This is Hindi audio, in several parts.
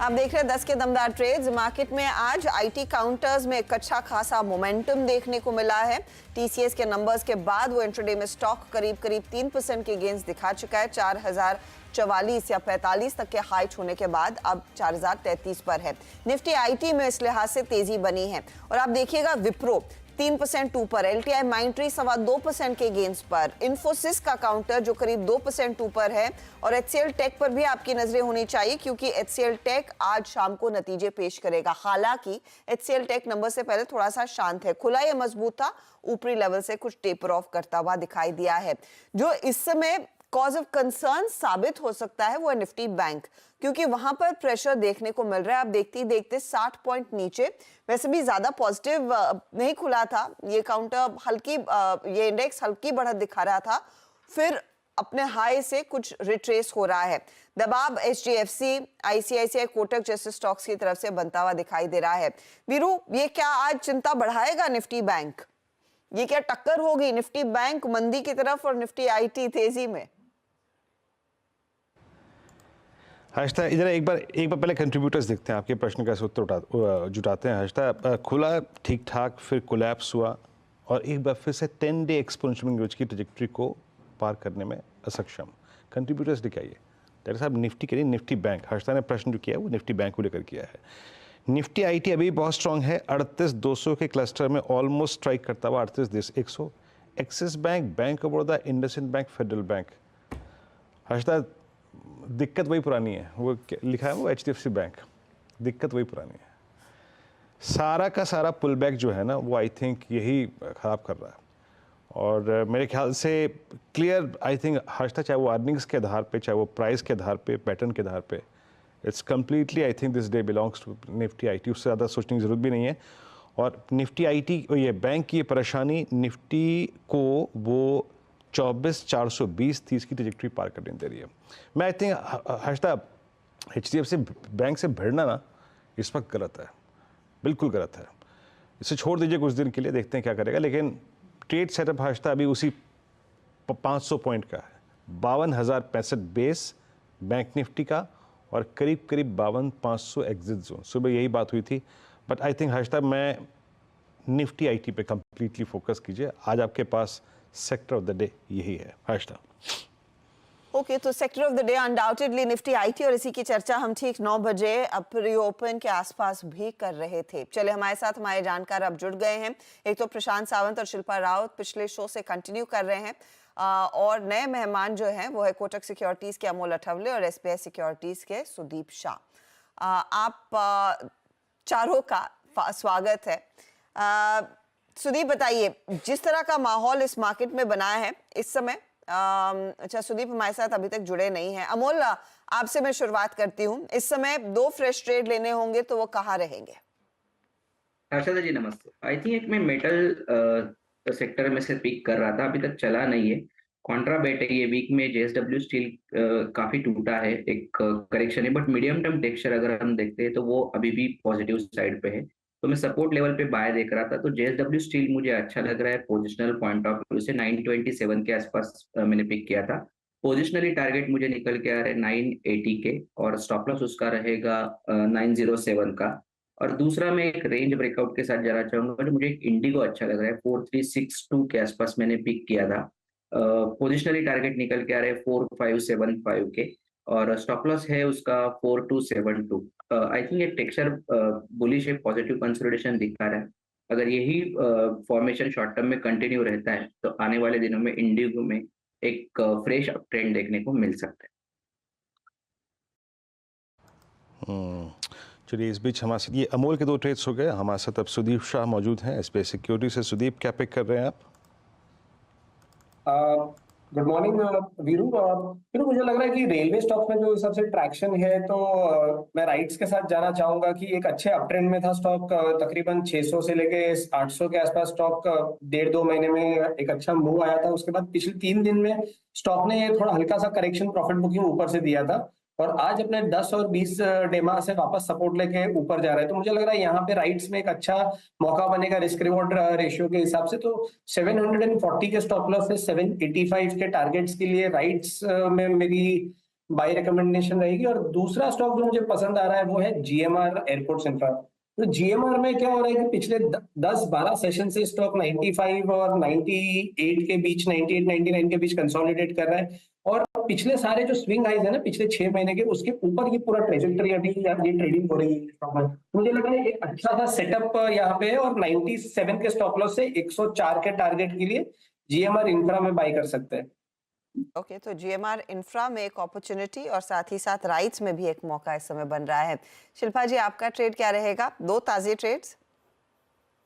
आप देख रहे हैं 10 के दमदार ट्रेड्स। मार्केट में आज आईटी काउंटर्स में एक अच्छा खासा मोमेंटम देखने को मिला है। टीसीएस के नंबर्स के बाद वो इंट्राडे में स्टॉक करीब 3% के गेंस दिखा चुका है। 4044 या 45 तक के हाई छूने के बाद अब 4033 पर है। निफ्टी आईटी में इस लिहाज से तेजी बनी है। और आप देखिएगा विप्रो 3% ऊपर, एलटीआई माइंट्री 2.25% के गेंस पर, इन्फोसिस का काउंटर जो करीब 2% ऊपर है, और एचसीएल टेक पर भी आपकी नजरें होनी चाहिए क्योंकि एचसीएल टेक आज शाम को नतीजे पेश करेगा। हालांकि एचसीएल टेक नंबर से पहले थोड़ा सा शांत है, खुला या मजबूत था, ऊपरी लेवल से कुछ टेपर ऑफ करता हुआ दिखाई दिया है। जो इस समय कॉज ऑफ कंसर्न साबित हो सकता है वो है निफ्टी बैंक, क्योंकि वहां पर प्रेशर देखने को मिल रहा है। आप देखते ही देखते 60 पॉइंट नीचे, वैसे भी ज्यादा पॉजिटिव नहीं खुला था ये काउंटर, हल्की ये इंडेक्स हल्की बढ़त दिखा रहा था, फिर अपने हाई से कुछ रिट्रेस हो रहा है। दबाव एचडीएफसी, आईसीआईसीआई, कोटक जैसे स्टॉक्स की तरफ से बनता हुआ दिखाई दे रहा है। वीरू, ये क्या आज चिंता बढ़ाएगा निफ्टी बैंक? ये क्या टक्कर होगी निफ्टी बैंक मंदी की तरफ और निफ्टी आईटी तेजी में? हर्षिता, इधर एक बार पहले कंट्रीब्यूटर्स देखते हैं, आपके प्रश्न का उत्तर जुटाते हैं। हर्षिता, खुला ठीक ठाक, फिर कोलैप्स हुआ और एक बार फिर से 10 डे एक्सपोनेंशियल ग्रोथ की ट्रैजेक्टरी को पार करने में असक्षम। कंट्रीब्यूटर्स दिखाइए डॉक्टर साहब। निफ्टी के लिए निफ्टी बैंक, हर्षिता ने प्रश्न जो किया है वो निफ्टी बैंक को लेकर किया है। निफ्टी आईटी अभी बहुत स्ट्रांग है, 38,200 के क्लस्टर में ऑलमोस्ट स्ट्राइक करता हुआ 38,100। Axis bank, bank of Baroda, IndusInd bank, federal bank. Harshita, दिक्कत वही पुरानी है, वो लिखा है वो एचडीएफसी बैंक, दिक्कत वही पुरानी है। सारा का सारा पुल बैक जो है ना वो आई थिंक यही ख़राब कर रहा है। और मेरे ख्याल से क्लियर आई थिंक हर्षिता, चाहे वो अर्निंग्स के आधार पे, चाहे वो प्राइस के आधार पे, पैटर्न के आधार पे, it's completely I think this day belongs to Nifty IT. उससे ज़्यादा सोचने की ज़रूरत भी नहीं है। और निफ्टी आईटी और ये बैंक की ये परेशानी निफ्टी को वो 24,420-30 की ट्रैजेक्टरी पार करने दे रही है। मैं I think Harshita, HDFC bank से भिड़ना ना इस वक्त गलत है, बिल्कुल गलत है। इसे छोड़ दीजिए कुछ दिन के लिए, देखते हैं क्या करेगा। लेकिन ट्रेड सेटअप हर्षिता अभी उसी 500 पॉइंट का है। 52,065 बेस बैंक निफ्टी का और करीब 52,500 एग्जिट जोन। सुबह यही बात हुई थी। बट आई थिंक हर्षिता, मैं निफ्टी आईटी पे कंप्लीटली फोकस कीजिए। आज आपके पास सेक्टर ऑफ द डे यही है हर्षिता। ओके, तो sector of the day undoubtedly Nifty IT, और इसी की चर्चा हम ठीक 9 बजे प्री ओपन के आसपास भी कर रहे थे। चले, हमारे साथ हमारे जानकार अब जुड़ गए हैं। एक तो प्रशांत सावंत और शिल्पा रावत पिछले शो से कंटिन्यू कर रहे हैं, और नए मेहमान जो हैं वो है कोटक सिक्योरिटीज के अमोल अठवले और एसबीआई सिक्योरिटीज के सुदीप शाह। आप चारों का स्वागत है। सुदीप, बताइए, जिस तरह का माहौल इस मार्केट में बना है इस समय, अच्छा सुदीप हमारे साथ अभी तक जुड़े नहीं हैं। अमोल, आपसे मैं शुरुआत करती हूँ। इस समय 2 फ्रेश ट्रेड लेने होंगे तो वो कहाँ रहेंगे? हर्षदा जी नमस्ते। आई थिंक एक मैं मेटल सेक्टर में से पिक कर रहा था, अभी तक चला नहीं है। कॉन्ट्रा बेट है ये वीक में, जेएसडब्ल्यू स्टील काफी टूटा है, एक करेक्शन है, बट मीडियम टर्म टेक्सचर अगर हम देखते हैं तो वो अभी भी पॉजिटिव साइड पे है। तो मैं सपोर्ट लेवल पे बाय देख रहा था, तो जेएसडब्ल्यू स्टील मुझे अच्छा लग रहा है पोजिशनल पॉइंट ऑफ व्यू से। 927 के आसपास मैंने पिक किया था। पोजिशनली टारगेट मुझे निकल के आ रहे 980 के, और स्टॉप लॉस उसका रहेगा 907 का। और दूसरा मैं एक रेंज ब्रेकआउट के साथ जाना चाहूंगा, जो मुझे एक इंडिगो अच्छा लग रहा है, 4362 के आसपास मैंने पिक किया था। पोजिशनली टारगेट निकल के आ रहे हैं 4575 के, और स्टॉप लॉस है उसका 4272। आई थिंक एक टेक्सचर बुलिश है, पॉजिटिव कंसोलिडेशन दिखा रहा है। अगर यही फॉर्मेशन शॉर्ट टर्म में कंटिन्यू रहता है तो आने वाले दिनों में इंडिगो में एक फ्रेश अप ट्रेंड देखने को मिल सकता है। चलिए, इस बीच हमारे साथ ये अमोल के 2 ट्रेड्स हो गए। हमारे साथ अब सुदीप शाह मौजूद हैं एसबीआई सिक्योरिटी से। सुदीप, क्या पिक कर रहे हैं आप? Good morning Veeru. फिर मुझे लग रहा है कि रेलवे स्टॉक में जो हिसाब से ट्रैक्शन है, तो मैं राइट्स के साथ जाना चाहूंगा कि एक अच्छे अप ट्रेंड में था स्टॉक। तकरीबन 600 से लेके 800 के आसपास स्टॉक 1.5-2 महीने में एक अच्छा मूव आया था। उसके बाद पिछले 3 दिन में स्टॉक ने थोड़ा हल्का सा करेक्शन, प्रॉफिट बुकिंग ऊपर से दिया था, और आज अपने 10 और 20 डेमा से वापस सपोर्ट लेके ऊपर जा रहा है। तो मुझे लग रहा है यहाँ पे राइट्स में एक अच्छा मौका बनेगा रिस्क रिवॉर्ड रेशियो के हिसाब से। तो 740 के स्टॉप लॉस है, 785 के टारगेट्स के लिए राइट्स में मेरी बाय रिकमेंडेशन रहेगी। और दूसरा स्टॉक जो मुझे पसंद आ रहा है वो है जीएमआर एयरपोर्ट्स इंफ्रा। तो जीएमआर में क्या हो रहा है कि पिछले 10-12 सेशन से स्टॉक 95 और 98 के बीच, 98 99 के बीच कंसोलिडेट कर रहा है। और पिछले सारे जो स्विंग हाइज है ना पिछले 6 महीने के, उसके ऊपर ये पूरा ट्रेजेक्टरी अभी ये ट्रेडिंग हो रही है स्टॉक में। मुझे लग रहा है एक अच्छा सा सेटअप यहाँ पे है। और 97 के स्टॉप लॉस से 104 के टारगेट के लिए जीएमआर इंफ्रा में बाय कर सकते हैं। ओके, तो जीएमआर इंफ्रा में एक अपॉर्चुनिटी और साथ ही साथ राइट्स में भी एक मौका इस समय बन रहा है। शिल्पा जी, आपका ट्रेड क्या रहेगा? 2 ताजे ट्रेड्स।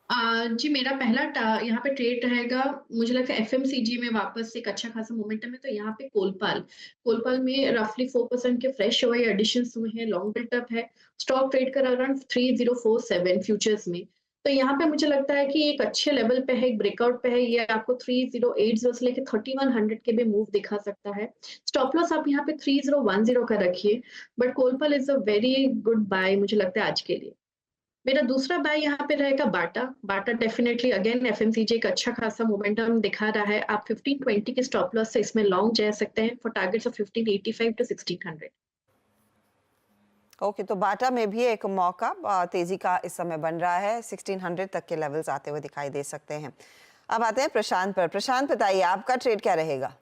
जी, मेरा पहला यहाँ पे ट्रेड रहेगा। मुझे लगता है एफएमसीजी में वापस एक अच्छा खासा मोमेंटम है, तो यहाँ पे कोलपाल में रफली 4% के फ्रेश हुए एडिशंस हुए हैं, लॉन्ग बिल्टअप है। स्टॉक ट्रेड कर अराउंड 3047 फ्यूचर्स में। तो यहाँ पे मुझे लगता है कि एक अच्छे लेवल पे है, एक ब्रेकआउट पे है। ये आपको 3080 से लेके 3100 के भी मूव दिखा सकता है। स्टॉप लॉस आप यहाँ पे 3010 का रखिए, but Colpal is a very good buy मुझे लगता है आज के लिए। मेरा दूसरा बाय यहाँ पे रहेगा बाटा डेफिनेटली अगेन एफएमसीजी एक अच्छा खासा मोमेंटम दिखा रहा है। आप 1520 के स्टॉप लॉस से इसमें लॉन्ग जा सकते हैं for targets of 1585 to 1600। Okay, तो बाटा में भी एक मौका तेजी का इस समय बन रहा है। 1600 तक के लेवल्स आते हुए दिखाई दे सकते हैं। अब आते हैं प्रशांत पर। प्रशांत, बताइए आपका ट्रेड क्या रहेगा?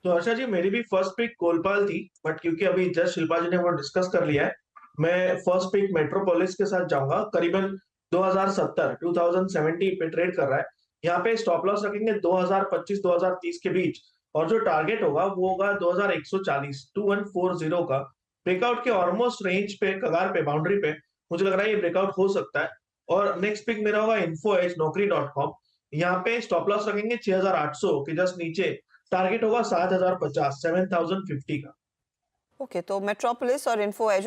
तो हर्षा जी, मेरी भी फर्स्ट पिक कोलपाल थी, बट क्योंकि अभी जस्ट शिल्पा जी ने वो डिस्कस कर लिया है, मैं फर्स्ट पिक मेट्रोपोलिस के साथ जाऊंगा। करीबन 2070 पे ट्रेड कर रहा है। यहाँ पे स्टॉप लॉस रखेंगे 2025-2030 के बीच, और जो टारगेट होगा वो होगा 2140 का। ब्रेकआउट के ऑलमोस्ट रेंज पे, कगार पे, बाउंड्री पे मुझे लग रहा है ये ब्रेकआउट हो सकता है। और नेक्स्ट पिक मेरा होगा इन्फो एज नौकरी.com। यहाँ पे स्टॉप लॉस रखेंगे 6800 के जस्ट नीचे, टारगेट होगा 7050 का। ओके, तो मेट्रोपोलिस और इन्फो एज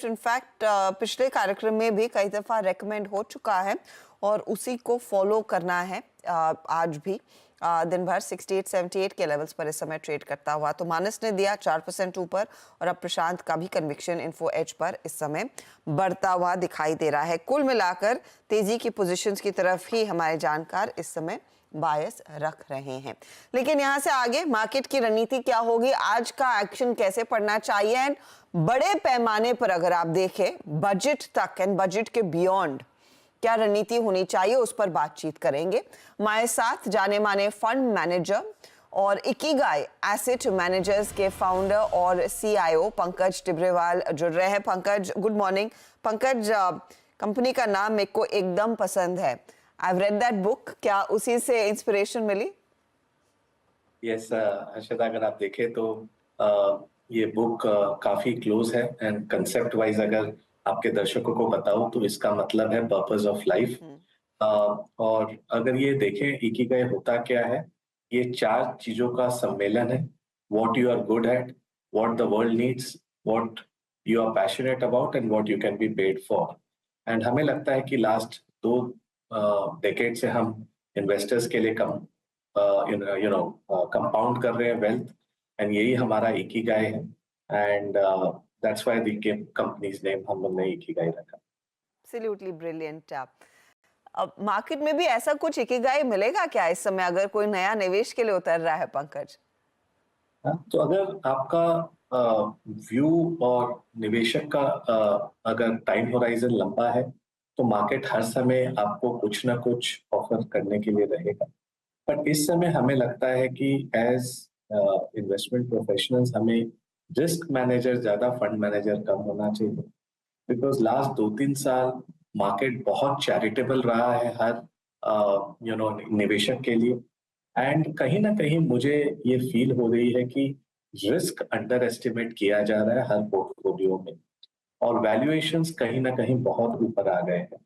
इनफैक्ट पिछले कार्यक्रम में भी कई दफ़ा रेकमेंड हो चुका है और उसी को फॉलो करना है। आज भी दिन भर 68-78 के लेवल्स पर इस समय ट्रेड करता हुआ। तो मानस ने दिया 4% ऊपर और अब प्रशांत का भी कन्विक्शन इन्फो एज पर इस समय बढ़ता हुआ दिखाई दे रहा है। कुल मिलाकर तेजी की पोजीशंस की तरफ ही हमारे जानकार इस समय बायस रख रहे हैं। लेकिन यहां से आगे मार्केट की रणनीति क्या होगी, आज का एक्शन कैसे पड़ना चाहिए, एंड बड़े पैमाने पर अगर आप देखें बजट तक एंड बजट के बियॉन्ड क्या रणनीति होनी चाहिए, उस पर बातचीत करेंगे। हमारे साथ जाने माने फंड मैनेजर और इकिगाई एसेट मैनेजर्स के फाउंडर और सीईओ पंकज टिब्रेवाल जुड़ रहे हैं। Pankaj, good morning. Pankaj, company का नाम मेरे को एकदम पसंद है। I've read that book. क्या उसी से इंस्पिरेशन मिली? यस हर्षद, अगर आप देखें तो ये बुक काफी क्लोज है एंड कंसेप्ट वाइज अगर आपके दर्शकों को बताऊं तो इसका मतलब है पर्पस ऑफ लाइफ। और अगर ये देखें इकिगाई होता क्या है, ये 4 चीजों का सम्मेलन है। What you are good at, what the world needs, what you are passionate about and what you can be paid for. And हमें लगता है कि लास्ट 2 डेकेड से हम इन्वेस्टर्स के लिए कंपाउंड कर रहे हैं वेल्थ, एंड यही हमारा इकिगाई है। And that's why the companies name हम लोग ने इकिगाई रखा। Absolutely brilliant. अब मार्केट में भी ऐसा कुछ इकिगाई मिलेगा क्या इस समय, अगर कोई नया निवेश के लिए उतर रहा है? पंकज, तो अगर आपका व्यू और निवेशक का अगर टाइम होराइजन लंबा है तो मार्केट हर समय आपको कुछ ना कुछ ऑफर करने के लिए रहेगा। बट इस समय हमें लगता है कि एज इन्वेस्टमेंट प्रोफेशनल्स हमें रिस्क मैनेजर ज्यादा, फंड मैनेजर कम होना चाहिए। बिकॉज लास्ट 2-3 साल मार्केट बहुत चैरिटेबल रहा है हर निवेशक के लिए। एंड कहीं ना कहीं मुझे ये फील हो रही है कि रिस्क अंडर एस्टिमेट किया जा रहा है हर पोर्टफोलियो में, और वैल्यूएशंस कहीं ना कहीं बहुत ऊपर आ गए हैं।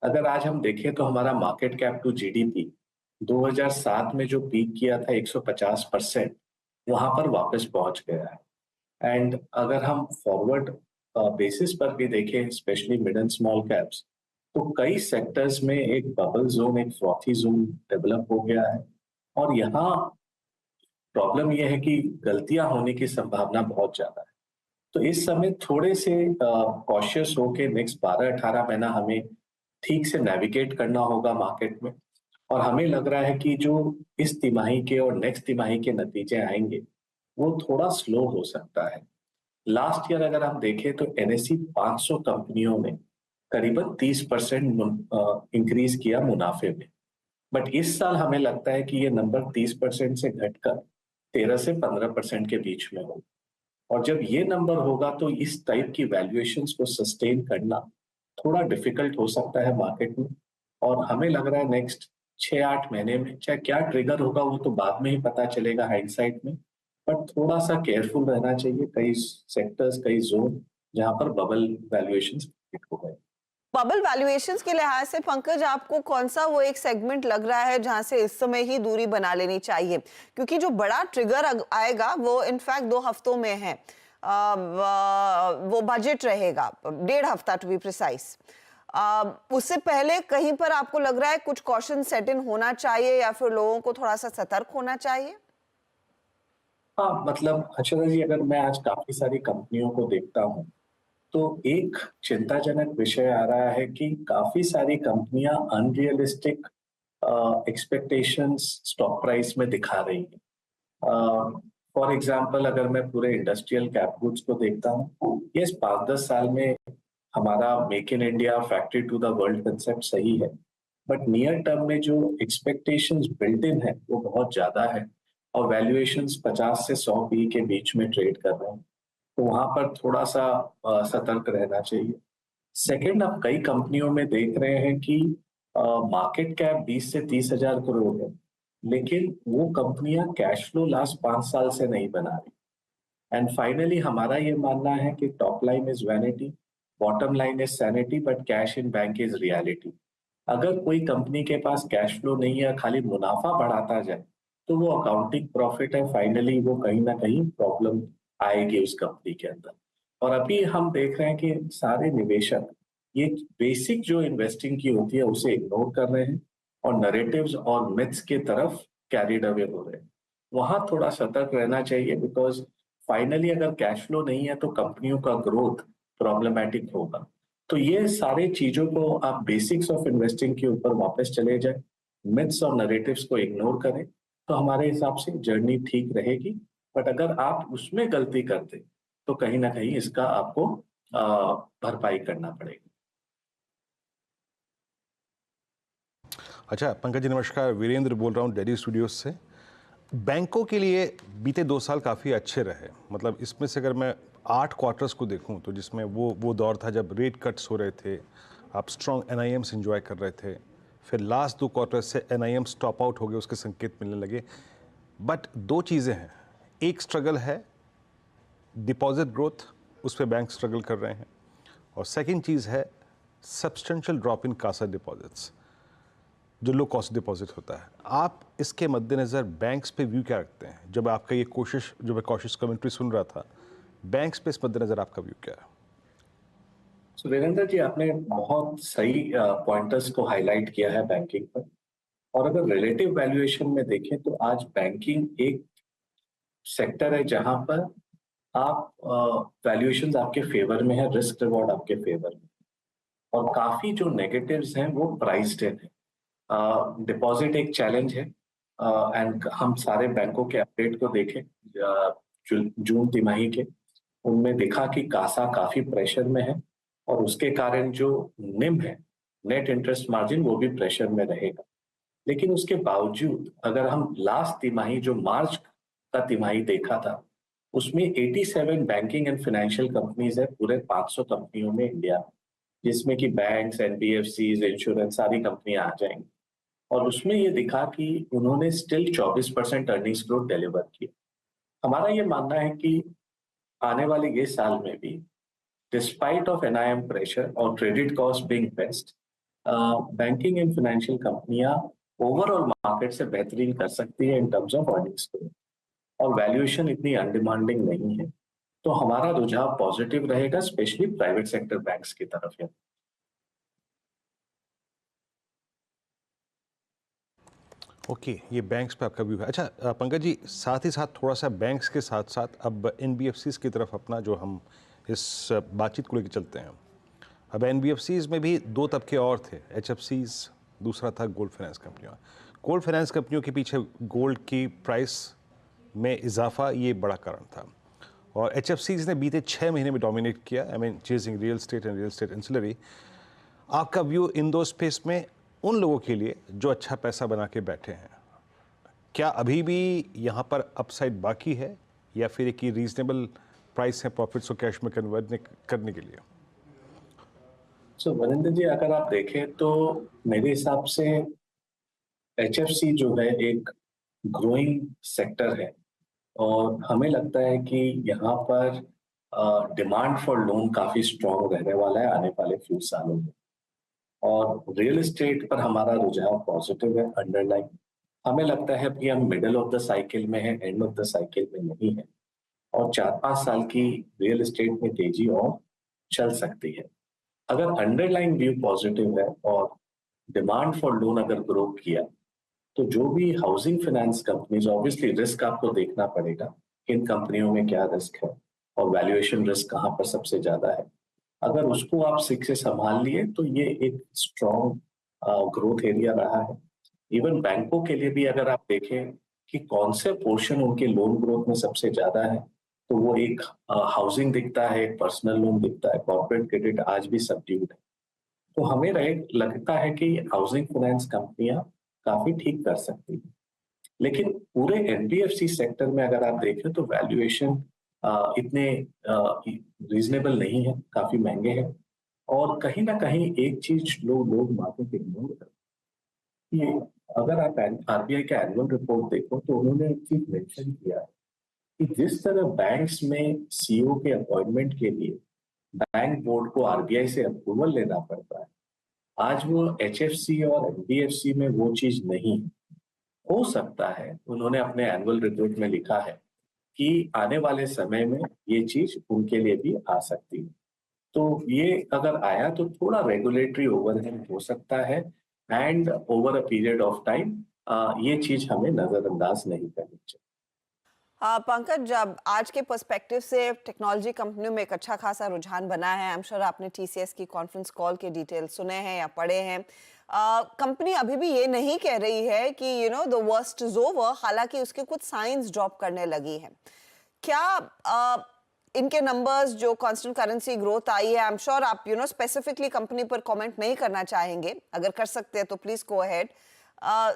अगर आज हम देखें तो हमारा मार्केट कैप टू जीडीपी 2007 में जो पीक किया था 150%, वहां पर वापस पहुंच गया है। एंड अगर हम फॉरवर्ड बेसिस पर भी देखें, specially mid and small caps, तो कई सेक्टर्स में एक बबल जोन, एक फ्रॉथी जोन डेवलप हो गया है। और यहाँ प्रॉब्लम यह है कि गलतियां होने की संभावना बहुत ज्यादा है। तो इस समय थोड़े से कॉशियस होके नेक्स्ट 12-18 महीना हमें ठीक से नेविगेट करना होगा मार्केट में। और हमें लग रहा है कि जो इस तिमाही के और नेक्स्ट तिमाही के नतीजे आएंगे वो थोड़ा स्लो हो सकता है। लास्ट ईयर अगर हम देखें तो NSE 500 कंपनियों ने करीबन 30% इंक्रीज किया मुनाफे में, बट इस साल हमें लगता है कि ये नंबर 30% से घटकर 13 से 15% के बीच में होगा। और जब ये नंबर होगा तो इस टाइप की वैल्यूएशंस को सस्टेन करना थोड़ा डिफिकल्ट हो सकता है मार्केट में। और हमें लग रहा है नेक्स्ट 6-8 महीने में चाहे क्या ट्रिगर होगा वो तो बाद में ही पता चलेगा हाइंडसाइट में, बट थोड़ा सा केयरफुल रहना चाहिए। कई सेक्टर्स, कई जोन जहां पर बबल वैल्यूएशंस हो गए। बबल वैल्यूएशंस के लिहाज से पंकज, आपको कौन सा वो एक सेगमेंट लग रहा है जहां से इस समय ही दूरी बना लेनी चाहिए? क्योंकि जो बड़ा ट्रिगर आएगा वो इनफैक्ट 2 हफ्तों में है। वो बजट रहेगा 1.5 हफ्ता टू बी प्रिसाइज। उससे पहले कहीं पर आपको लग रहा है कुछ कॉशन सेट इन होना चाहिए या फिर लोगों को थोड़ा सा सतर्क होना चाहिए? हाँ, मतलब अक्षरा जी, अगर मैं आज काफी सारी कंपनियों को देखता हूँ तो एक चिंताजनक विषय आ रहा है कि काफी सारी कंपनियां अनरियलिस्टिक एक्सपेक्टेशंस स्टॉक प्राइस में दिखा रही हैं। फॉर एग्जांपल, अगर मैं पूरे इंडस्ट्रियल कैप गुड्स को देखता हूँ, ये 5-10 साल में हमारा make in India factory to the world concept सही है, बट नियर टर्म में जो एक्सपेक्टेशंस बिल्ट इन है वो बहुत ज्यादा है और वैल्यूएशंस 50 से 100 PE के बीच में ट्रेड कर रहे हैं। तो वहां पर थोड़ा सा सतर्क रहना चाहिए। सेकंड, आप कई कंपनियों में देख रहे हैं कि मार्केट कैप 20 से 30 हजार करोड़ है, लेकिन वो कंपनियां कैश फ्लो लास्ट 5 साल से नहीं बना रही। एंड फाइनली हमारा ये मानना है कि top line is vanity, bottom line is sanity, but cash in bank is reality. अगर कोई कंपनी के पास कैश फ्लो नहीं है, खाली मुनाफा बढ़ाता जाए, तो वो अकाउंटिंग प्रॉफिट है, फाइनली वो कहीं ना कहीं प्रॉब्लम आएगी उस कंपनी के अंदर। और अभी हम देख रहे हैं कि सारे निवेशक ये बेसिक जो इन्वेस्टिंग की होती है उसे इग्नोर कर रहे हैं और नरेटिव्स और मिथ्स के तरफ कैरिड अवे हो रहे हैं। वहां थोड़ा सतर्क रहना चाहिए, बिकॉज फाइनली अगर कैश फ्लो नहीं है तो कंपनियों का ग्रोथ प्रॉब्लमेटिक होगा। तो ये सारे चीजों को आप बेसिक्स ऑफ इन्वेस्टिंग के ऊपर वापस चले जाए, मिथ्स और नरेटिव्स को इग्नोर करें, तो हमारे हिसाब से जर्नी ठीक रहेगी। बट अगर आप उसमें गलती करते तो कहीं ना कहीं इसका आपको भरपाई करना पड़ेगा। अच्छा पंकज जी नमस्कार, वीरेंद्र बोल रहा हूँ दिल्ली स्टूडियोज से। बैंकों के लिए बीते 2 साल काफ़ी अच्छे रहे, मतलब इसमें से अगर मैं 8 क्वार्टर्स को देखूं तो जिसमें वो दौर था जब रेट कट्स हो रहे थे, आप स्ट्रॉन्ग NIMs एंजॉय कर रहे थे, फिर लास्ट 2 क्वार्टर्स से NIMs टॉप आउट हो गए, उसके संकेत मिलने लगे। बट 2 चीज़ें हैं, एक स्ट्रगल है डिपॉजिट ग्रोथ, उस पर बैंक स्ट्रगल कर रहे हैं, और सेकंड चीज़ है substantial drop in CASA deposits, जो लो कॉस्ट डिपॉजिट होता है। आप इसके मद्देनज़र बैंक्स पे व्यू क्या रखते हैं? जब आपका ये कोशिश, जो मैं कॉशियस कमेंट्री सुन रहा था, बैंक्स पे इस मद्देनज़र आपका व्यू क्या है? तो वीरेंद्र जी, आपने बहुत सही पॉइंटर्स को हाईलाइट किया है बैंकिंग पर। और अगर रिलेटिव वैल्यूएशन में देखें तो आज बैंकिंग एक सेक्टर है जहां पर आप वैल्यूएशंस आपके फेवर में है, रिस्क रिवॉर्ड आपके फेवर में, और काफी जो नेगेटिव्स हैं वो प्राइस्ड इन है। डिपॉजिट एक चैलेंज है, एंड हम सारे बैंकों के अपडेट को देखें जून तिमाही के, उनमें देखा कि कासा काफी प्रेशर में है और उसके कारण जो निम है, नेट इंटरेस्ट मार्जिन, वो भी प्रेशर में रहेगा। लेकिन उसके बावजूद अगर हम लास्ट तिमाही जो मार्च का तिमाही देखा था, उसमें 87 बैंकिंग एंड फाइनेंशियल कंपनीज है पूरे 500 कंपनियों में इंडिया, जिसमें कि बैंक्स, NBFCs, इंश्योरेंस, सारी कंपनियां आ जाएंगी। और उसमें ये दिखा कि उन्होंने स्टिल 24% अर्निंग्स ग्रोथ डिलीवर की। हमारा ये मानना है कि आने वाले ये साल में भी डिस्पाइट ऑफ NIM प्रेशर और credit cost being best, banking and financial कंपनियां ओवरऑल मार्केट से बेहतरीन कर सकती है in terms of earnings growth, और वैल्यूएशन इतनी अनडिमांडिंग नहीं है। तो हमारा रुझाव पॉजिटिव रहेगा, स्पेशली प्राइवेट सेक्टर बैंक्स की तरफ है। ओके, ये बैंक्स पे आपका व्यू है। अच्छा पंकज जी, साथ ही साथ थोड़ा सा बैंक्स के साथ साथ अब NBFCs की तरफ अपना जो हम इस बातचीत को लेकर चलते हैं। अब NBFCs में भी 2 तबके और थे, HFCs, दूसरा था गोल्ड फाइनेंस कंपनियाँ। गोल्ड फाइनेंस कंपनियों के पीछे गोल्ड की प्राइस में इजाफा ये बड़ा कारण था। और HFCs ने बीते 6 महीने में डोमिनेट किया, I mean chasing real estate and real estate ancillary. आपका व्यू इन दो स्पेस में उन लोगों के लिए जो अच्छा पैसा बना के बैठे हैं, क्या अभी भी यहाँ पर अपसाइड बाकी है या फिर एक रीजनेबल प्राइस है प्रॉफिट्स को कैश में कन्वर्ट करने के लिए? वरिंदर जी, अगर आप देखें तो मेरे हिसाब से HFC जो है एक ग्रोइंग सेक्टर है और हमें लगता है कि यहाँ पर डिमांड फॉर लोन काफी स्ट्रॉन्ग रहने वाला है आने वाले फ्यू सालों में। और रियल एस्टेट पर हमारा रुझाव पॉजिटिव है अंडरलाइन। हमें लगता है कि हम मिडल ऑफ द साइकिल में है, एंड ऑफ द साइकिल में नहीं है, और 4-5 साल की रियल एस्टेट में तेजी और चल सकती है। अगर अंडरलाइन व्यू पॉजिटिव है और डिमांड फॉर लोन अगर ग्रो किया तो जो भी housing finance companies, obviously risk आपको देखना पड़ेगा किन कंपनियों में क्या रिस्क है और वैल्यूएशन रिस्क कहाँ पर सबसे ज्यादा है। अगर उसको आप सिक से संभाल लिए तो ये एक स्ट्रॉन्ग ग्रोथ एरिया रहा है। इवन बैंकों के लिए भी अगर आप देखें कि कौन से पोर्शन उनके लोन ग्रोथ में सबसे ज्यादा है, तो वो एक हाउसिंग दिखता है, एक पर्सनल लोन दिखता है, कॉर्पोरेट क्रेडिट आज भी सबड्यूड है। तो हमें लगता है कि हाउसिंग फाइनेंस कंपनियां काफी ठीक कर सकती है। लेकिन पूरे NBFC सेक्टर में अगर आप देखें तो वैल्यूएशन इतने रीजनेबल नहीं है, काफी महंगे हैं। और कहीं ना कहीं एक चीज लोग मार्केट इग्नोर करते हैं कि अगर आप RBI का एनुअल रिपोर्ट देखो तो उन्होंने एक चीज मेंशन किया है कि जिस तरह बैंक्स में CEO के अपॉइंटमेंट के लिए बैंक बोर्ड को RBI से अप्रूवल लेना पड़ता है, आज वो HFC और NBFC में वो चीज नहीं हो सकता है। उन्होंने अपने एनुअल रिपोर्ट में लिखा है कि आने वाले समय में ये चीज उनके लिए भी आ सकती है। तो ये अगर आया तो थोड़ा रेगुलेटरी ओवरहेड हो सकता है, and over a period of time ये चीज हमें नजरअंदाज नहीं करनी चाहिए। पंकज, जब आज के पर्सपेक्टिव से टेक्नोलॉजी कंपनियों में एक अच्छा खासा रुझान बना है, आई एम श्योर आपने TCS की कॉन्फ्रेंस कॉल के डिटेल सुने हैं या पढ़े हैं। कंपनी अभी भी ये नहीं कह रही है कि द वर्स्ट इज ओवर, हालांकि उसके कुछ साइंस ड्रॉप करने लगी हैं। क्या इनके नंबर्स जो कांस्टेंट करेंसी ग्रोथ आई है, आई एम श्योर आप स्पेसिफिकली कंपनी पर कमेंट नहीं करना चाहेंगे, अगर कर सकते हैं तो प्लीज गो अहेड।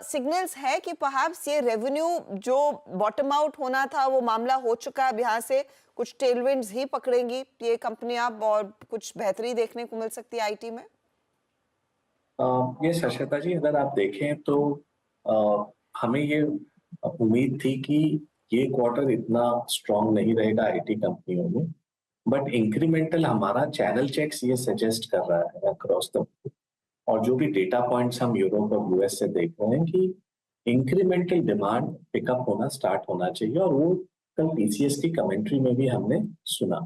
सिग्नल्स है कि परहैप्स ये रेवेन्यू जो बॉटम आउट होना था वो मामला हो चुका है, अब यहाँ से कुछ टेलविंड्स ही पकड़ेंगी ये कंपनियां और कुछ बेहतरी देखने को मिल सकती है IT में? ये सशता जी, अगर आप देखें तो हमें ये उम्मीद थी कि ये क्वार्टर इतना स्ट्रांग नहीं रहेगा IT कंपनियों में, बट इंक्रीमेंटल हमारा चैनल चेक्स ये सजेस्ट कर रहा है अक्रॉस द, और जो भी डेटा पॉइंट्स हम यूरोप और US से देख रहे हैं कि इंक्रीमेंटल डिमांड पिकअप होना स्टार्ट होना चाहिए। और वो कल TCS की कमेंट्री में भी हमने सुना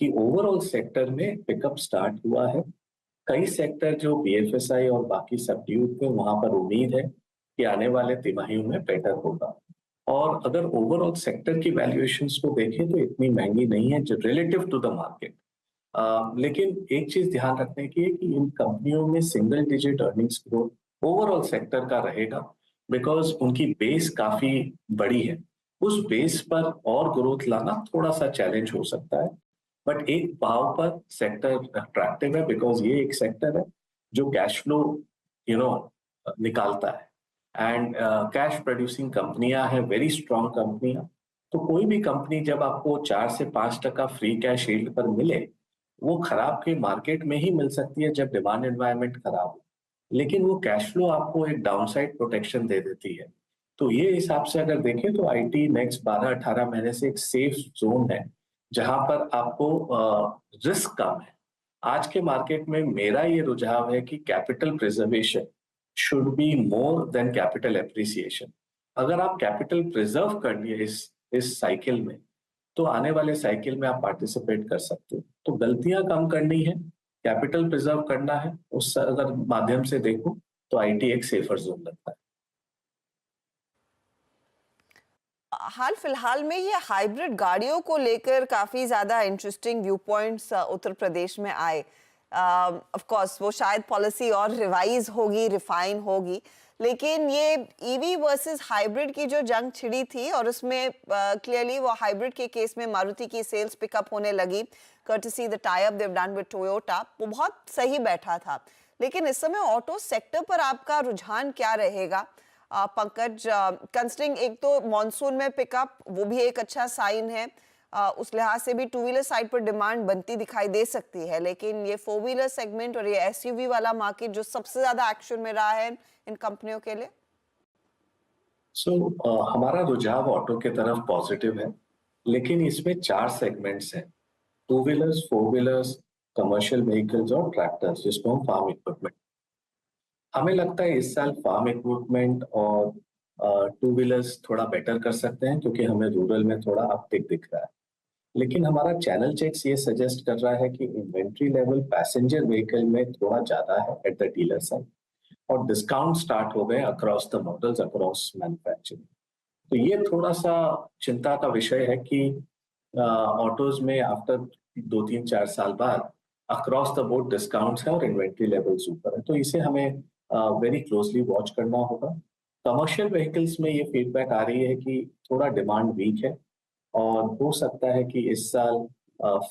कि ओवरऑल सेक्टर में पिकअप स्टार्ट हुआ है। कई सेक्टर जो BFSI और बाकी सबड्यूड थे, वहां पर उम्मीद है कि आने वाले तिमाहियों में बेटर होगा। और अगर ओवरऑल सेक्टर की वैल्यूएशंस को देखें तो इतनी महंगी नहीं है रिलेटिव टू द मार्केट। लेकिन एक चीज ध्यान रखने की है कि इन कंपनियों में single digit earnings growth overall sector का रहेगा, बिकॉज उनकी बेस काफी बड़ी है। उस बेस पर और ग्रोथ लाना थोड़ा सा चैलेंज हो सकता है, बट एक भाव पर सेक्टर अट्रैक्टिव है, बिकॉज ये एक सेक्टर है जो कैश फ्लो निकालता है, एंड कैश प्रोड्यूसिंग कंपनियां हैं, वेरी स्ट्रॉन्ग कंपनियां। तो कोई भी कंपनी जब आपको 4 से 5% फ्री कैश यील्ड पर मिले, वो खराब के मार्केट में ही मिल सकती है जब डिमांड एनवायरनमेंट खराब हो, लेकिन वो कैश फ्लो आपको एक डाउनसाइड प्रोटेक्शन दे देती है। तो ये हिसाब से अगर देखें तो IT नेक्स्ट 12-18 महीने से एक सेफ जोन है जहां पर आपको रिस्क कम है। आज के मार्केट में मेरा ये रुझाव है कि capital preservation should be more than capital appreciation. अगर आप कैपिटल प्रिजर्व कर लिए इस साइकिल में, तो आने वाले साइकिल में आप पार्टिसिपेट कर सकते हो। तो गलतियां कम करनी है, कैपिटल प्रिजर्व करना है, उस अगर माध्यम से देखो तो IT एक सेफर जोन लगता है। हाल फिलहाल में ये हाइब्रिड गाड़ियों को लेकर काफी ज्यादा interesting view points Uttar Pradesh में आए। ऑफ कोर्स वो शायद पॉलिसी और रिवाइज होगी, रिफाइन होगी, लेकिन ये ईवी वर्सेस हाइब्रिड की जो जंग छिड़ी थी और उसमें क्लियरली वो हाइब्रिड के केस में मारुति की सेल्स पिकअप होने लगी courtesy the tie-up they've done with Toyota, वो बहुत सही बैठा था। लेकिन इस समय ऑटो सेक्टर पर आपका रुझान क्या रहेगा पंकज? कंसिडरिंग एक तो मॉनसून में पिकअप, वो भी एक अच्छा साइन है, उस लिहाज से भी टू व्हीलर साइड पर डिमांड बनती दिखाई दे सकती है, लेकिन ये फोर व्हीलर सेगमेंट और ये एसयूवी वाला मार्केट जो सबसे ज्यादा एक्शन में रहा है इन कंपनियों के लिए। हमारा रुझाव ऑटो के तरफ पॉजिटिव है, लेकिन इसमें 4 सेगमेंट्स हैं, two wheelers, four wheelers, commercial vehicles और ट्रैक्टर्स, जिसको हम फार्म इक्विपमेंट। हमें लगता है इस साल फार्म इक्विपमेंट और टू व्हीलर्स थोड़ा बेटर कर सकते हैं, क्योंकि हमें रूरल में थोड़ा अपटिक दिख रहा है। लेकिन हमारा चैनल चेक्स ये सजेस्ट कर रहा है कि इन्वेंट्री लेवल पैसेंजर व्हीकल में थोड़ा ज्यादा है एट द डीलर साइड, और डिस्काउंट स्टार्ट हो गए across the models, across manufacturing. तो ये थोड़ा सा चिंता का विषय है कि ऑटोज में आफ्टर 2-3-4 साल बाद अक्रॉस द बोर्ड डिस्काउंट्स है और इन्वेंट्री लेवल्स ऊपर है, तो इसे हमें वेरी क्लोजली वॉच करना होगा। कमर्शियल व्हीकल्स में ये फीडबैक आ रही है कि थोड़ा डिमांड वीक है और हो सकता है कि इस साल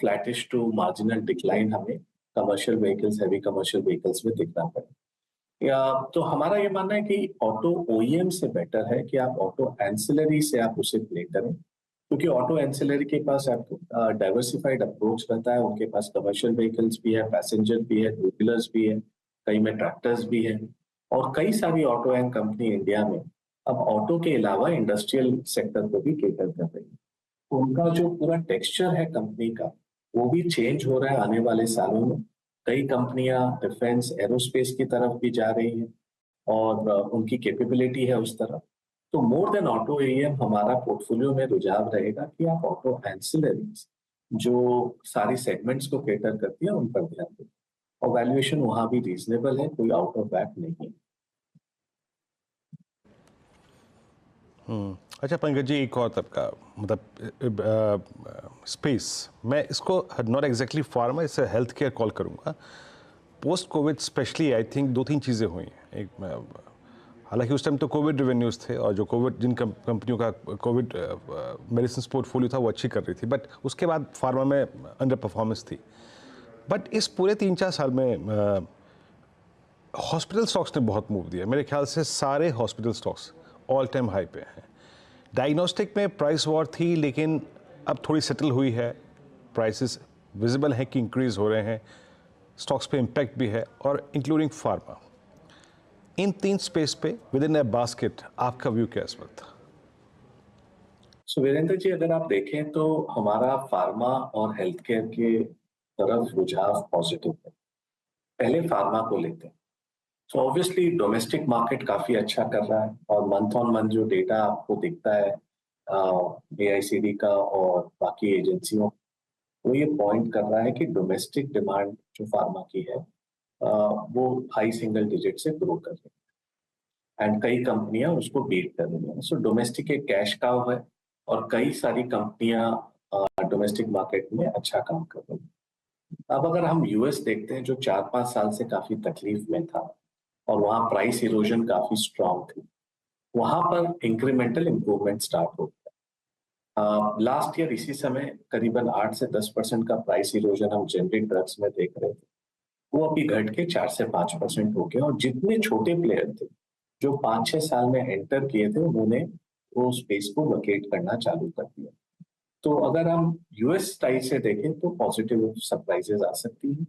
फ्लैटिश टू मार्जिनल डिक्लाइन हमें commercial vehicles, heavy commercial vehicles में दिखना पड़े। या तो हमारा ये मानना है कि ऑटो ओईएम से बेटर है कि आप ऑटो एंसिलरी से आप उसे प्ले करें, क्योंकि ऑटो एंसिलरी के पास आपको डाइवर्सिफाइड अप्रोच रहता है, उनके पास कमर्शियल व्हीकल्स भी है, पैसेंजर भी है, टू व्हीलर्स भी है, कई में ट्रैक्टर्स भी है, और कई सारी ऑटो एंड कंपनी इंडिया में अब ऑटो के अलावा इंडस्ट्रियल सेक्टर को भी केटर कर रही है। उनका जो पूरा टेक्सचर है कंपनी का, वो भी चेंज हो रहा है आने वाले सालों में। कई कंपनियां डिफेंस, एरोस्पेस की तरफ भी जा रही हैं और उनकी कैपेबिलिटी है उस तरफ। तो मोर देन ऑटो एएम हमारा पोर्टफोलियो में रुझाव रहेगा कि आप ऑटो एंसिलरीज जो सारी सेगमेंट्स को केटर करती है उन पर ध्यान दें, और वैल्यूएशन वहां भी रीजनेबल है, कोई आउट ऑफ बैक नहीं है। अच्छा पंकज जी, एक और तबका मतलब स्पेस, मैं इसको नॉट एग्जैक्टली फार्मा, इसे हेल्थ केयर कॉल करूँगा। Post Covid specially I think 2-3 चीज़ें हुई हैं। एक, हालांकि उस टाइम तो कोविड रेवेन्यूज़ थे और जो कोविड जिन कंपनियों का कोविड मेडिसिन पोर्टफोलियो था वो अच्छी कर रही थी, बट उसके बाद फार्मा में अंडर परफॉर्मेंस थी। बट इस पूरे 3-4 साल में हॉस्पिटल स्टॉक्स ने बहुत मूव दिया। मेरे ख्याल से सारे hospital stocks all time high पे हैं। डायग्नोस्टिक में प्राइस वॉर थी, लेकिन अब थोड़ी सेटल हुई है, प्राइसेस विजिबल है कि इंक्रीज हो रहे हैं, स्टॉक्स पे इम्पैक्ट भी है, और इंक्लूडिंग फार्मा। इन 3 स्पेस पे विद इन अ बास्केट आपका व्यू क्या इस वक्त? वीरेंद्र जी, अगर आप देखें तो हमारा फार्मा और हेल्थ केयर के तरफ रुझाव पॉजिटिव है। पहले फार्मा को लेते हैं, तो ऑब्वियसली डोमेस्टिक मार्केट काफी अच्छा कर रहा है, और मंथ ऑन मंथ जो डेटा आपको दिखता है AICD का और बाकी एजेंसियों, वो ये पॉइंट कर रहा है कि डोमेस्टिक डिमांड जो फार्मा की है वो हाई सिंगल डिजिट से ग्रो कर रही है, एंड कई कंपनियां उसको बीट कर रही हैं। सो डोमेस्टिक एक कैश काउ है और कई सारी कंपनियां डोमेस्टिक मार्केट में अच्छा काम कर रही हैं। अब अगर हम यूएस देखते हैं, जो 4-5 साल से काफी तकलीफ में था और वहाँ प्राइस इरोजन काफी स्ट्रांग थी, वहां पर इंक्रीमेंटल इंप्रूवमेंट स्टार्ट हो गया। लास्ट ईयर इसी समय करीबन 8 से 10% का प्राइस इरोजन हम जेनरिक ड्रग्स में देख रहे थे, वो अभी घट के 4 से 5% हो गया, और जितने छोटे प्लेयर थे जो 5-6 साल में एंटर किए थे, उन्होंने वो स्पेस को वकेट करना चालू कर दिया। तो अगर हम यूएस साइड से देखें तो पॉजिटिव सरप्राइजेस आ सकती हैं,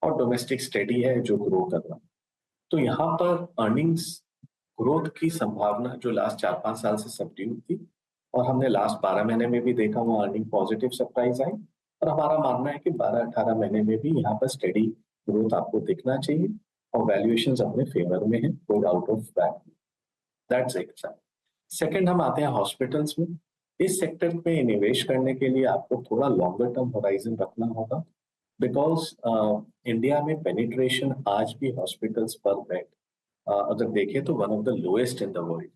और डोमेस्टिक स्टेडी है जो ग्रो कर रहा है। तो यहाँ पर अर्निंग्स ग्रोथ की संभावना जो लास्ट 4-5 साल से सबड्यूड थी, और हमने लास्ट 12 महीने में भी देखा वो अर्निंग पॉजिटिव सरप्राइज आई, और हमारा मानना है कि 12-18 महीने में भी यहाँ पर स्टेडी ग्रोथ आपको दिखना चाहिए, और वैल्यूएशंस अपने फेवर में है, कोई आउट ऑफ बैक। दैट्स एक साइड। सेकंड, हम आते हैं हॉस्पिटल्स में। इस सेक्टर में निवेश करने के लिए आपको थोड़ा लॉन्गर टर्म होराइजन रखना होगा, बिकॉज इंडिया में पेनिट्रेशन आज भी हॉस्पिटल्स पर बेड अगर देखें तो one of the lowest in the world,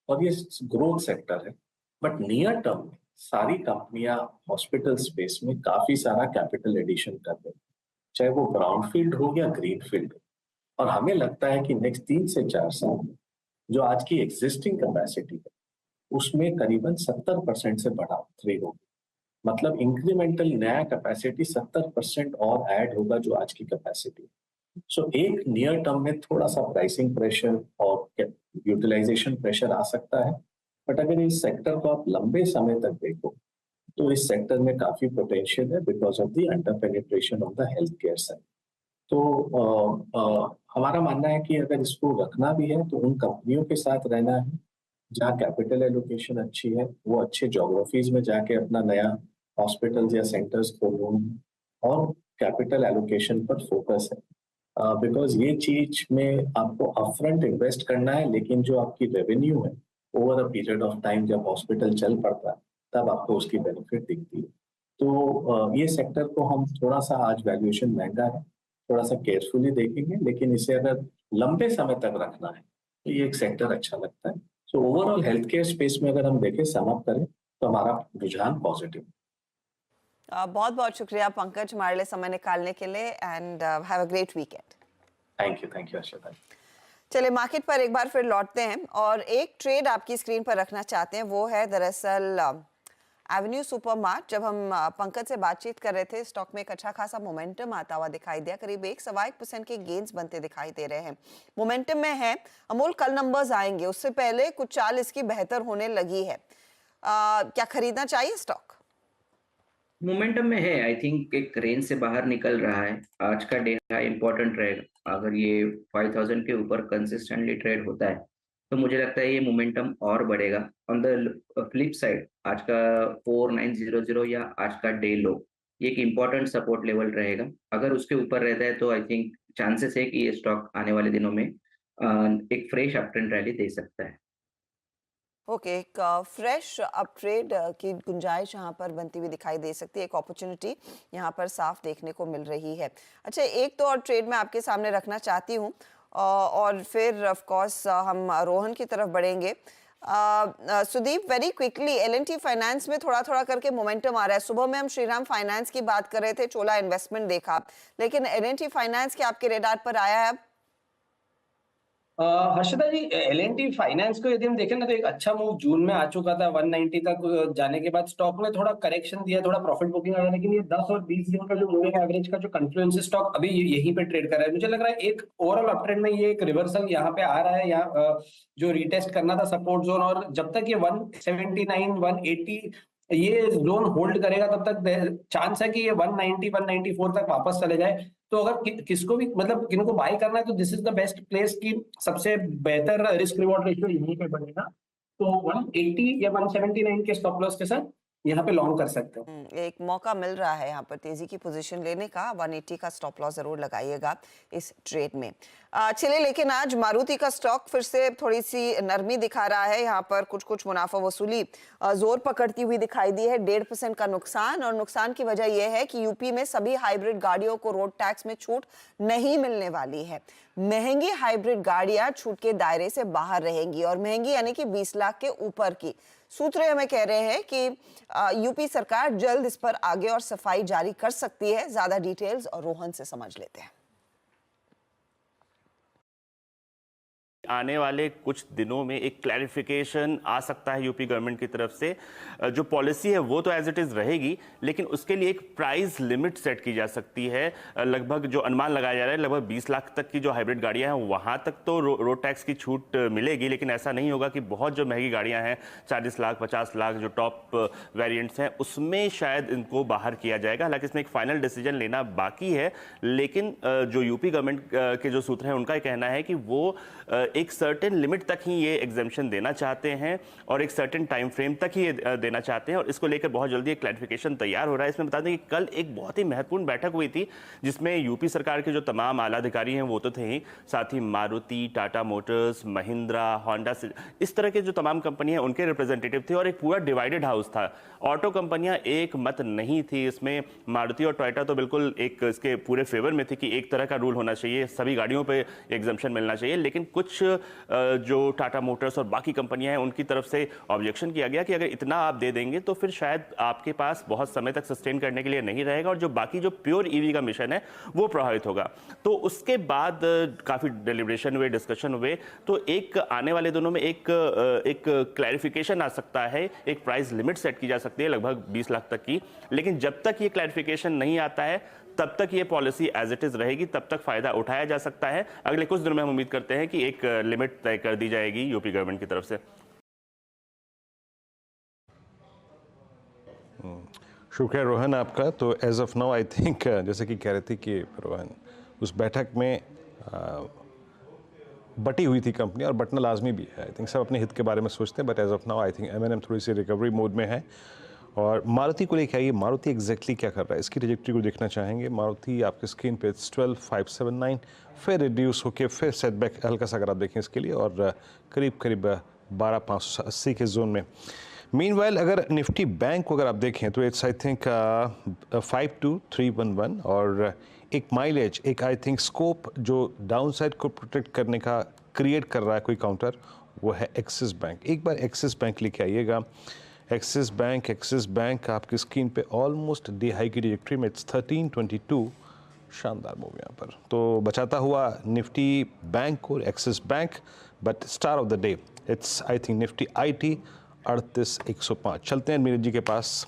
और ये ग्रोथ सेक्टर है। बट नियर टर्म में सारी कंपनियां हॉस्पिटल स्पेस में काफी सारा कैपिटल एडिशन कर रही हैं, चाहे वो ब्राउन फील्ड हो या ग्रीन फील्ड, और हमें लगता है कि नेक्स्ट 3 से 4 साल में जो आज की एग्जिस्टिंग कैपेसिटी है उसमें करीबन 70% से बढ़ोतरी होगी। मतलब इंक्रीमेंटल नया कैपेसिटी 70% और ऐड होगा जो आज की कैपेसिटी। सो एक नियर टर्म में थोड़ा सा प्राइसिंग प्रेशर और यूटिलाइजेशन प्रेशर आ सकता है, बट अगर इस सेक्टर को आप लंबे समय तक देखो तो इस सेक्टर में काफी पोटेंशियल है because of the under penetration of the health care side. तो हमारा मानना है कि अगर इसको रखना भी है तो उन कंपनियों के साथ रहना है जहाँ कैपिटल एलोकेशन अच्छी है, वो अच्छे ज्योग्राफीज में जाके अपना नया हॉस्पिटल्स या सेंटर्स खोलूँ और कैपिटल एलोकेशन पर फोकस है। बिकॉज ये चीज में आपको अपफ्रंट इन्वेस्ट करना है, लेकिन जो आपकी रेवेन्यू है over a period of time जब हॉस्पिटल चल पड़ता है तब आपको उसकी बेनिफिट दिखती है। तो ये सेक्टर को हम थोड़ा सा, आज वैल्यूएशन महंगा है, थोड़ा सा केयरफुली देखेंगे, लेकिन इसे अगर लंबे समय तक रखना है तो ये एक सेक्टर अच्छा लगता है। So overall health care space में अगर हम देखें, सम अप करें तो हमारा रुझान पॉजिटिव। बहुत बहुत शुक्रिया पंकज हमारे लिए समय निकालने के लिए and have a great weekend. Thank you Arshita. चलिए मार्केट पर एक बार फिर लौटते हैं और एक ट्रेड आपकी स्क्रीन पर रखना चाहते हैं, वो है दरअसल एवेन्यू सुपरमार्ट। जब हम पंकज से बातचीत कर रहे थे, स्टॉक में एक अच्छा खासा मोमेंटम आता हुआ दिखाई दिया, करीब 1.1% के गेन्स बनते दिखाई दे रहे हैं, मोमेंटम में है। अमूल कल नंबर्स आएंगे, उससे पहले कुछ चाल इसकी बेहतर होने लगी है, क्या खरीदना चाहिए स्टॉक? मोमेंटम में है, आई थिंक एक रेंज से बाहर निकल रहा है। आज का डे हाई इंपॉर्टेंट रहेगा, अगर ये 5000 के ऊपर कंसिस्टेंटली ट्रेड होता है तो मुझे लगता है ये मोमेंटम और बढ़ेगा। ऑन द फ्लिप साइड आज का 4900 या आज का डे लो ये एक इम्पॉर्टेंट सपोर्ट लेवल रहेगा। अगर उसके ऊपर रहता है तो आई थिंक चांसेस है कि ये स्टॉक आने वाले दिनों में एक फ्रेश अपट्रेंड रैली दे सकता है। ओके, एक फ्रेश अप ट्रेड की गुंजाइश यहाँ पर बनती हुई दिखाई दे सकती है, एक अपॉर्चुनिटी यहाँ पर साफ देखने को मिल रही है। अच्छा, एक तो और ट्रेड मैं आपके सामने रखना चाहती हूँ और फिर ऑफ कोर्स हम रोहन की तरफ बढ़ेंगे। Sudeep, very quickly, L&T finance में थोड़ा थोड़ा करके मोमेंटम आ रहा है। सुबह में हम श्रीराम फाइनेंस की बात कर रहे थे, चोला इन्वेस्टमेंट देखा, लेकिन एल&टी फाइनेंस के आपके रेडार पर आया है? हर्षदा जी, एल&टी फाइनेंस को यदि हम देखें ना तो एक अच्छा मूव जून में आ चुका था। 190 तक जाने के बाद स्टॉक ने थोड़ा करेक्शन दिया, थोड़ा प्रॉफिट बुकिंग आया, लेकिन ये 10 और 20 दिन का जो मूविंग एवरेज का जो कन्फ्लुएंस स्टॉक अभी यहीं पे ट्रेड कर रहा है। मुझे लग रहा है एक ओवरऑल अपट्रेंड में ये एक रिवर्सल यहाँ पे आ रहा है। यहाँ जो रिटेस्ट करना था सपोर्ट जोन, और जब तक ये 179 180 ये जोन होल्ड करेगा तब तक चांस है कि ये 190 194 तक वापस चले जाए। तो अगर किसको भी, मतलब किनको बाय करना है तो this is the best place की सबसे बेहतर रिस्क रिवॉर्ड रेशियो यहीं पे बनेगा। तो 180 या 179 के स्टॉप लॉस के साथ यहाँ पे लॉन्ग कर सकते हो। एक मौका मिल रहा है यहाँ पर तेजी की पोजीशन लेने का। 180 का स्टॉप लॉस जरूर लगाइएगा इस ट्रेड में। चलिए, लेकिन आज मारुति का स्टॉक फिर से थोड़ी सी नरमी दिखा रहा है, यहाँ पर कुछ कुछ मुनाफा वसूली जोर पकड़ती हुई दिखाई दी है। 1.5% का नुकसान, और नुकसान की वजह यह है कि यूपी में सभी हाइब्रिड गाड़ियों को रोड टैक्स में छूट नहीं मिलने वाली है। महंगी हाइब्रिड गाड़ियां छूट के दायरे से बाहर रहेंगी, और महंगी यानी कि 20 लाख के ऊपर की। सूत्र हमें कह रहे हैं कि यूपी सरकार जल्द इस पर आगे और सफाई जारी कर सकती है। ज्यादा डिटेल्स और रोहन से समझ लेते हैं। आने वाले कुछ दिनों में एक क्लैरिफिकेशन आ सकता है यूपी गवर्नमेंट की तरफ से। जो पॉलिसी है वो तो एज इट इज़ रहेगी, लेकिन उसके लिए एक प्राइस लिमिट सेट की जा सकती है। लगभग जो अनुमान लगाया जा रहा है, लगभग 20 लाख तक की जो हाइब्रिड गाड़ियां हैं वहां तक तो रोड टैक्स की छूट मिलेगी, लेकिन ऐसा नहीं होगा कि बहुत जो महंगी गाड़ियां हैं 40 लाख 50 लाख जो टॉप वेरिएंट्स हैं उसमें शायद इनको बाहर किया जाएगा। हालांकि इसमें एक फाइनल डिसीजन लेना बाकी है, लेकिन जो यूपी गवर्नमेंट के जो सूत्र हैं उनका कहना है कि वो एक सर्टेन लिमिट तक ही ये एग्जाम्पशन देना चाहते हैं और एक सर्टेन टाइम फ्रेम तक ही ये देना चाहते हैं, और इसको लेकर बहुत जल्दी एक क्लैरिफिकेशन तैयार हो रहा है। इसमें बता दें कि कल एक बहुत ही महत्वपूर्ण बैठक हुई थी जिसमें यूपी सरकार के जो तमाम आला अधिकारी हैं वो तो थे ही, साथ ही मारुति, टाटा मोटर्स, महिंद्रा, होंडा, इस तरह के जो तमाम कंपनी हैं उनके रिप्रेजेंटेटिव थे, और एक पूरा डिवाइडेड हाउस था। ऑटो कंपनियां एक मत नहीं थी इसमें। मारुति और टोयोटा तो बिल्कुल एक इसके पूरे फेवर में थी कि एक तरह का रूल होना चाहिए, सभी गाड़ियों पर एग्जाम्पशन मिलना चाहिए, लेकिन कुछ जो टाटा मोटर्स और बाकी कंपनियां हैं उनकी तरफ से ऑब्जेक्शन किया गया कि अगर इतना आप दे देंगे तो फिर शायद आपके पास बहुत समय तक सस्टेन करने के लिए नहीं रहेगा और जो बाकी जो प्योर ईवी का मिशन है वो प्रभावित होगा। तो उसके बाद काफ़ी डेलिब्रेशन हुए, डिस्कशन हुए, तो एक आने वाले दिनों में एक क्लैरिफिकेशन आ सकता है, एक प्राइस लिमिट सेट की जा सकती है लगभग 20 लाख तक की। लेकिन जब तक ये क्लैरिफिकेशन नहीं आता है तब तक ये पॉलिसी एज इट इज रहेगी, तब तक फायदा उठाया जा सकता है। अगले कुछ दिनों में हम उम्मीद करते हैं कि एक लिमिट तय कर दी जाएगी यूपी गवर्नमेंट की तरफ से। शुक्रिया रोहन आपका। तो as of now I think जैसे कि कह रहे थे कि रोहन उस बैठक में बटी हुई थी कंपनी और बटना लाजमी भी है। आई थिंक सब अपने हित के बारे में सोचते हैं, but as of now I think M&M थोड़ी सी रिकवरी मोड में है। और मारुति को लेकर आइए, मारुति एग्जैक्टली क्या कर रहा है इसकी ट्रजेक्टरी को देखना चाहेंगे। मारुति आपके स्क्रीन पे 12,579 फिर रिड्यूस होके फिर सेटबैक हल्का सा अगर आप देखें इसके लिए और करीब 12,580 के जोन में। मीनवाइल अगर निफ्टी बैंक को अगर आप देखें तो इट्स आई थिंक 52,311 और एक माइलेज, एक आई थिंक स्कोप जो डाउन साइड को प्रोटेक्ट करने का क्रिएट कर रहा है कोई काउंटर, वो है एक्सिस बैंक। एक बार एक्सिस बैंक लेके आइएगा। एक्सिस बैंक आपकी स्क्रीन पे ऑलमोस्ट डे हाई की ट्रजेक्टरी में, इट्स 1322, शानदार मूव यहाँ पर। तो बचाता हुआ निफ्टी बैंक और axis bank, but star of the day it's I think Nifty IT 38,105। चलते हैं नीरज जी के पास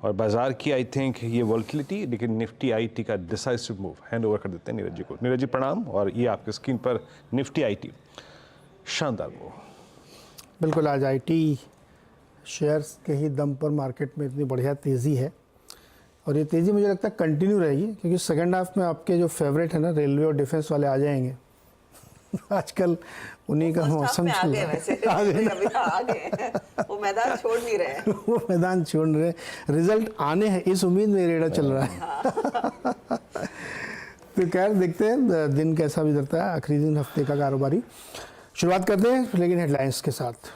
और बाजार की आई थिंक ये वॉल्टिलिटी, लेकिन निफ्टी IT का डिसाइसिव मूव हैंड ओवर कर देते हैं नीरज जी को। नीरज जी प्रणाम। और ये आपके स्क्रीन पर निफ्टी IT शानदार मूव। बिल्कुल, आज IT शेयर्स के ही दम पर मार्केट में इतनी बढ़िया तेज़ी है और ये तेज़ी मुझे लगता है कंटिन्यू रहेगी, क्योंकि सेकंड हाफ में आपके जो फेवरेट है ना रेलवे और डिफेंस वाले आ जाएंगे। आजकल उन्हीं का मौसम चल रहा है। वो मैदान छोड़ नहीं रहे। वो मैदान छोड़ रहे, रिजल्ट आने हैं इस उम्मीद में रेड़ा चल रहा है। तो खैर देखते हैं दिन कैसा गुजरता है, आखिरी दिन हफ्ते का कारोबारी। शुरुआत करते हैं लेकिन हेडलाइंस के साथ।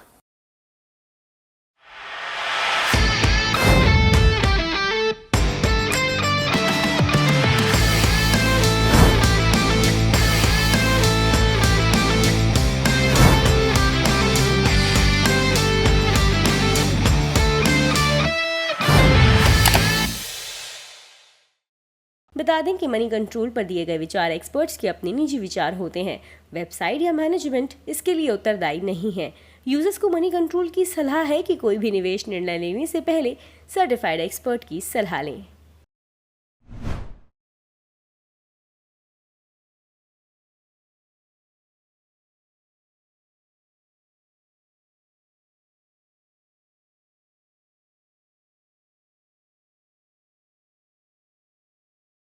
बता दें कि मनी कंट्रोल पर दिए गए विचार एक्सपर्ट्स के अपने निजी विचार होते हैं। वेबसाइट या मैनेजमेंट इसके लिए उत्तरदायी नहीं है। यूजर्स को मनी कंट्रोल की सलाह है कि कोई भी निवेश निर्णय लेने से पहले सर्टिफाइड एक्सपर्ट की सलाह लें।